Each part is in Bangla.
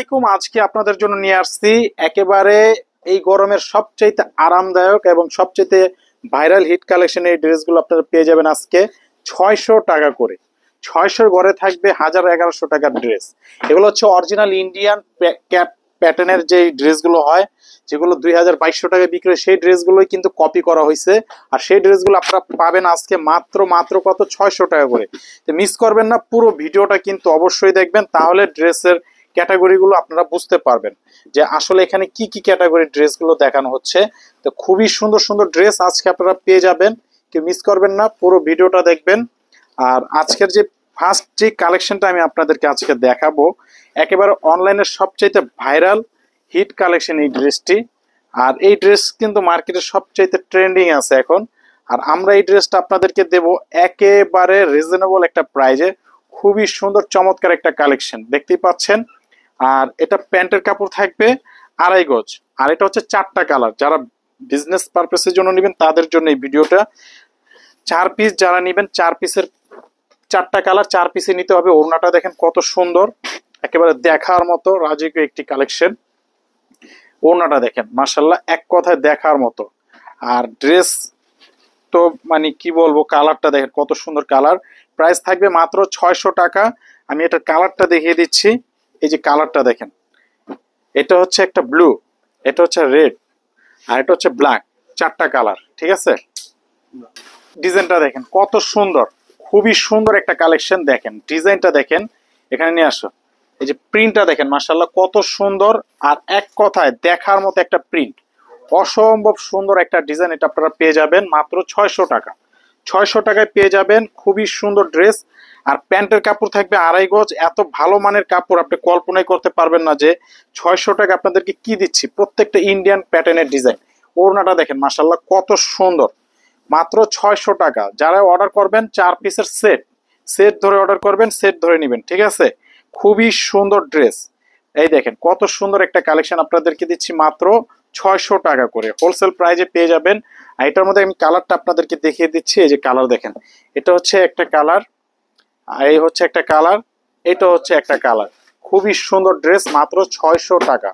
আলাইকুম। আজকে আপনাদের জন্য নিয়ে আসছি একেবারে এই গরমের সবচাইতে আরামদায়ক এবং সবচাইতে ভাইরাল হিট কালেকশন এই ড্রেসগুলো আপনারা পেয়ে যাবেন আজকে 600 টাকা করে। 600 ঘরে থাকবে 1000-1100 টাকার ড্রেস। এগুলো হচ্ছে অরিজিনাল ইন্ডিয়ান ক্যাপ প্যাটার্নের যে ড্রেসগুলো হয়, যেগুলো 2000-2200 টাকায় বিক্রি হয়, সেই ড্রেসগুলোই কিন্তু কপি করা হয়েছে। আর সেই ড্রেসগুলো আপনারা পাবেন আজকে মাত্র কত 600 টাকা করে। তো মিস করবেন না, পুরো ভিডিওটা কিন্তু অবশ্যই দেখবেন, তাহলে ড্রেসের ক্যাটাগরিগুলো আপনারা বুঝতে পারবেন যে আসলে এখানে কি কি ক্যাটাগরির ড্রেসগুলো দেখানো হচ্ছে। তো খুবই সুন্দর সুন্দর ড্রেস আজকে আপনারা পেয়ে যাবেন, কেউ মিস করবেন না, পুরো ভিডিওটা দেখবেন। আর আজকের যে ফার্স্ট যে কালেকশনটা আমি আপনাদেরকে আজকে দেখাবো, একেবারে অনলাইনের সবচাইতে ভাইরাল হিট কালেকশন এই ড্রেসটি। আর এই ড্রেস কিন্তু মার্কেটে সবচাইতে ট্রেন্ডিং আছে এখন। আর আমরা এই ড্রেসটা আপনাদেরকে দেব একেবারে রিজনেবল একটা প্রাইজে। খুবই সুন্দর চমৎকার একটা কালেকশন দেখতেই পাচ্ছেন। আর এটা প্যান্টের কাপড় থাকবে 2.5 গজ। আর এটা হচ্ছে 4টা কালার। যারা বিজনেস পারপাসের জন্য নেবেন তাদের জন্য এই ভিডিওটা। 4 পিস যারা নেবেন, 4 পিসের 4টা কালার, 4 পিসে নিতে হবে। ওড়নাটা দেখেন কত সুন্দর, একেবারে দেখার মতো রাজকীয় একটি কালেকশন। ওড়নাটা দেখেন মাশাআল্লাহ, এক কথায় দেখার মতো। আর ড্রেস তো মানে কি বলবো, কালারটা দেখেন কত সুন্দর কালার। প্রাইস থাকবে মাত্র 600 টাকা। আমি এটা কালারটা দেখিয়ে দিচ্ছি। এই যে কালারটা দেখেন, এটা হচ্ছে একটা ব্লু, এটা হচ্ছে রেড, আর এটা হচ্ছে ব্ল্যাক। 4টা কালার, ঠিক আছে। ডিজাইনটা দেখেন কত সুন্দর, খুবই সুন্দর একটা কালেকশন। দেখেন ডিজাইনটা দেখেন, এখানে নিয়ে আসো। এই যে প্রিন্টটা দেখেন মাশাআল্লাহ কত সুন্দর। আর এক কথায় দেখার মতো একটা প্রিন্ট, অসম্ভব সুন্দর একটা ডিজাইন। এটা আপনারা পেয়ে যাবেন মাত্র 600 টাকা। 600 টাকায় পেয়ে যাবেন খুবই সুন্দর ড্রেস। আর প্যান্টের কাপড় থাকবে 2.5 গজ। এত ভালো মানের কাপড় আপনি কল্পনাই করতে পারবেন না যে 600 টাকা আপনাদেরকে কি দিচ্ছি। প্রত্যেকটা ইন্ডিয়ান প্যাটার্নের ডিজাইন। ওড়নাটা দেখেন মাশাআল্লাহ কত সুন্দর, মাত্র 600 টাকা। যারা অর্ডার করবেন 4 পিসের সেট, সেট ধরে অর্ডার করবেন, সেট ধরে নেবেন, ঠিক আছে। খুবই সুন্দর ড্রেস। এই দেখেন কত সুন্দর একটা কালেকশন আপনাদেরকে দিচ্ছি মাত্র 600 টাকা করে, হোলসেল প্রাইজে পেয়ে যাবেন। আর এটার মধ্যে আমি কালারটা আপনাদেরকে দেখিয়ে দিচ্ছি। এই যে কালার দেখেন, এটা হচ্ছে একটা কালার, আর এই হচ্ছে একটা কালার, এটা হচ্ছে একটা কালার। খুবই সুন্দর ড্রেস, মাত্র 600 টাকা।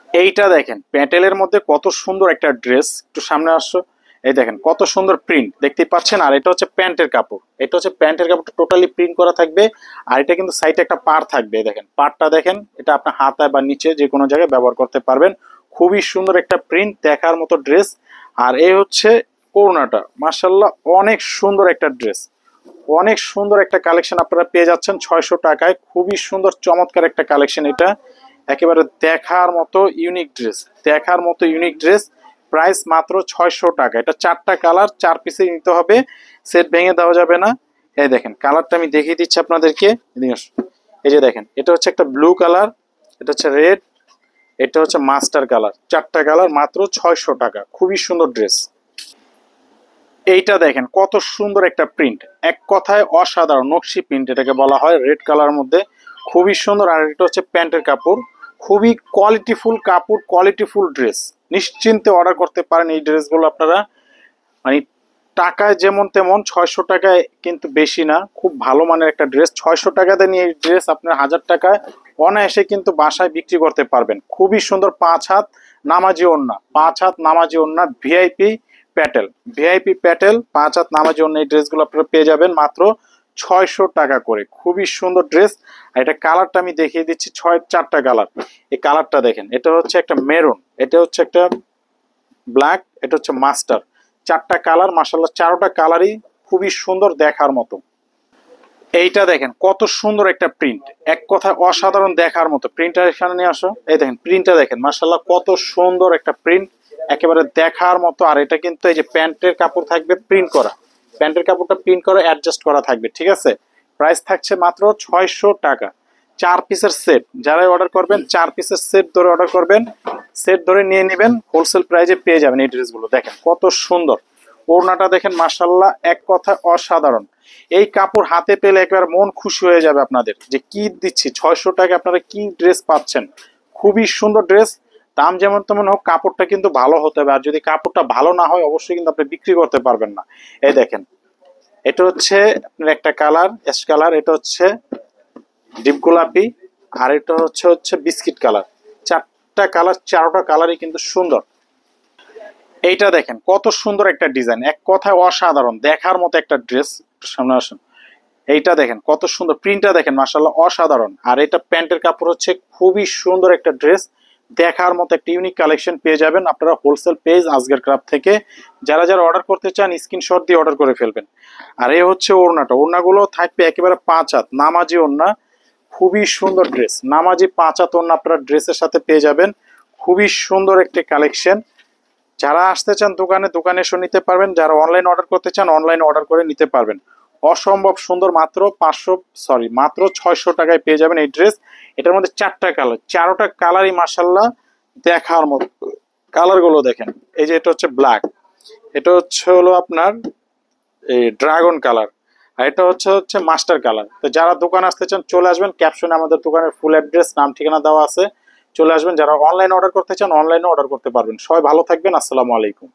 এইটা দেখেন প্যাটেলের মধ্যে কত সুন্দর একটা ড্রেস, একটু সামনে আসছো। এই দেখেন কত সুন্দর প্রিন্ট দেখতেই পাচ্ছেন। আর এটা হচ্ছে প্যান্টের কাপড়, এটা হচ্ছে প্যান্টের কাপড়টা টোটালি প্রিন্ট করা থাকবে। আর এটা কিন্তু সাইডে একটা পাড় থাকবে, দেখেন পাড়টা দেখেন। এটা আপনার হাতায় বা নিচে যে কোনো জায়গায় ব্যবহার করতে পারবেন। খুবই সুন্দর একটা প্রিন্ট, দেখার মতো ড্রেস। আর এই হচ্ছে ওড়নাটা, মাশাআল্লাহ অনেক সুন্দর একটা ড্রেস, অনেক সুন্দর একটা কালেকশন আপনারা পেয়ে যাচ্ছেন 600 টাকায়। খুবই সুন্দর চমৎকার একটা কালেকশন এটা, একেবারে দেখার মতো ইউনিক ড্রেস, দেখার মতো ইউনিক ড্রেস। প্রাইস মাত্র 600 টাকা। এটা 4টা কালার, 4 পিসে নিতে হবে, সেট ভেঙে দেওয়া যাবে না। এই দেখেন কালারটা আমি দেখিয়ে দিচ্ছি আপনাদেরকে। এই যে দেখেন, এটা হচ্ছে একটা ব্লু কালার, এটা হচ্ছে রেড, এটা হচ্ছে মাস্টার কালার। 4টা কালার, মাত্র 600 টাকা। খুবই সুন্দর ড্রেস। এইটা দেখেন কত সুন্দর একটা প্রিন্ট, এক কথায় অসাধারণ নকশি প্রিন্ট এটাকে বলা হয়, রেড কালার মধ্যে খুবই সুন্দর। আর এটা হচ্ছে প্যান্টের কাপড়, খুবই কোয়ালিটিফুল কাপড়, কোয়ালিটিফুল ড্রেস। নিশ্চিন্তে অর্ডার করতে পারেন এই ড্রেসগুলো আপনারা। মানে টাকায় যেমন তেমন, 600 টাকায় কিন্তু বেশি না, খুব ভালো মানের একটা ড্রেস। 600 টাকাতে নিয়ে এই ড্রেস আপনার 1000 টাকায় অনায়াসে কিন্তু বাসায় বিক্রি করতে পারবেন। খুবই সুন্দর 5 হাত নামাজি ওড়না, 5 হাত নামাজি ওড়না, ভিআইপি প্যাটেল, ভিআইপি প্যাটেল, 5 হাত নামাজি ওড়না। এই ড্রেসগুলো আপনারা পেয়ে যাবেন মাত্র 600 টাকা করে। খুবই সুন্দর ড্রেস। আর এটা কালারটা আমি দেখিয়ে দিচ্ছি, 4টা কালার। এই কালারটা দেখেন, এটা হচ্ছে একটা মেরুন, এটা হচ্ছে একটা ব্ল্যাক, এটা হচ্ছে মাস্টার। 4টা কালার, মাশাআল্লাহ 4টা কালারই খুবই সুন্দর, দেখার মতো। এইটা দেখেন কত সুন্দর একটা প্রিন্ট, এক কথায় অসাধারণ, দেখার মতো। প্রিন্টটা এখানে নিয়ে আসো। এই দেখেন প্রিন্টটা দেখেন মাশাআল্লাহ কত সুন্দর একটা প্রিন্ট, একেবারে দেখার মতো। আর এটা কিন্তু এই যে প্যান্টের কাপড় থাকবে প্রিন্ট করা, প্যান্টের কাপড়টা প্রিন্ট করা অ্যাডজাস্ট করা থাকবে, ঠিক আছে। প্রাইস থাকছে মাত্র 600 টাকা। 4 পিসের সেট, যারাই অর্ডার করবেন 4 পিসের সেট ধরে অর্ডার করবেন, সেট ধরে নিয়ে নেবেন, হোলসেল প্রাইজে পেয়ে যাবেন এই ড্রেসগুলো। দেখেন কত সুন্দর, ওড়নাটা দেখেন মাশাআল্লাহ এক কথায় অসাধারণ। এই কাপড় হাতে পেলে একবার মন খুশি হয়ে যাবে আপনাদের, যে কি দিচ্ছি 600 টাকা আপনারা কি ড্রেস পাচ্ছেন। খুবই সুন্দর ড্রেস। দাম যেমন তেমন হোক, কাপড়টা কিন্তু ভালো হতে হবে। আর যদি কাপড়টা ভালো না হয়, অবশ্যই কিন্তু আপনি বিক্রি করতে পারবেন না। এই দেখেন, এটা হচ্ছে আপনার একটা কালার অ্যাশ কালার, এটা হচ্ছে ডিপ গোলাপি, আর এটা হচ্ছে বিস্কিট কালার। চারটা কালার, চারোটা কালারই কিন্তু সুন্দর। এইটা দেখেন কত সুন্দর একটা ডিজাইন, এক কথায় অসাধারণ, দেখার মতো একটা ড্রেস। সামনে আসুন, এইটা দেখেন কত সুন্দর, প্রিন্টটা দেখেন মাশাআল্লাহ অসাধারণ। আর এটা প্যান্টের কাপড় হচ্ছে, খুবই সুন্দর একটা ড্রেস, দেখার মতো একটা ইউনিক কালেকশন পেয়ে যাবেন আপনারা হোলসেল পেজ আজকের ক্রাফট থেকে। যারা যারা অর্ডার করতে চান স্ক্রিনশট দিয়ে অর্ডার করে ফেলবেন। আর এই হচ্ছে ওড়নাটা, ওড়নাগুলো থাকবে একেবারে 5 হাত নামাজি ওড়না, খুবই সুন্দর ড্রেস, নামাজি 5 হাত ওড়না আপনারা ড্রেসের সাথে পেয়ে যাবেন। খুবই সুন্দর একটি কালেকশন। যারা আসতে চান দোকানে, দোকানে এসে নিতে পারবেন। যারা অনলাইন অর্ডার করতে চান অনলাইনে অর্ডার করে নিতে পারবেন। অসম্ভব সুন্দর, মাত্র 600 টাকায় পেয়ে যাবেন এই ড্রেস। এটার মধ্যে চারটা কালার, চারোটা কালারই মাশাআল্লাহ দেখার মতো। কালার গুলো দেখেন, এই যে এটা হচ্ছে ব্ল্যাক, এটা হলো আপনার এই ড্রাগন কালার, আর এটা হচ্ছে মাস্টার কালার। তো যারা দোকান আসতে চান চলে আসবেন, ক্যাপশনে আমাদের দোকানের ফুল অ্যাড্রেস, নাম ঠিকানা দেওয়া আছে, চলে আসবেন। যারা অনলাইন অর্ডার করতে চান অনলাইনে অর্ডার করতে পারবেন। সবাই ভালো থাকবেন, আসসালামু আলাইকুম।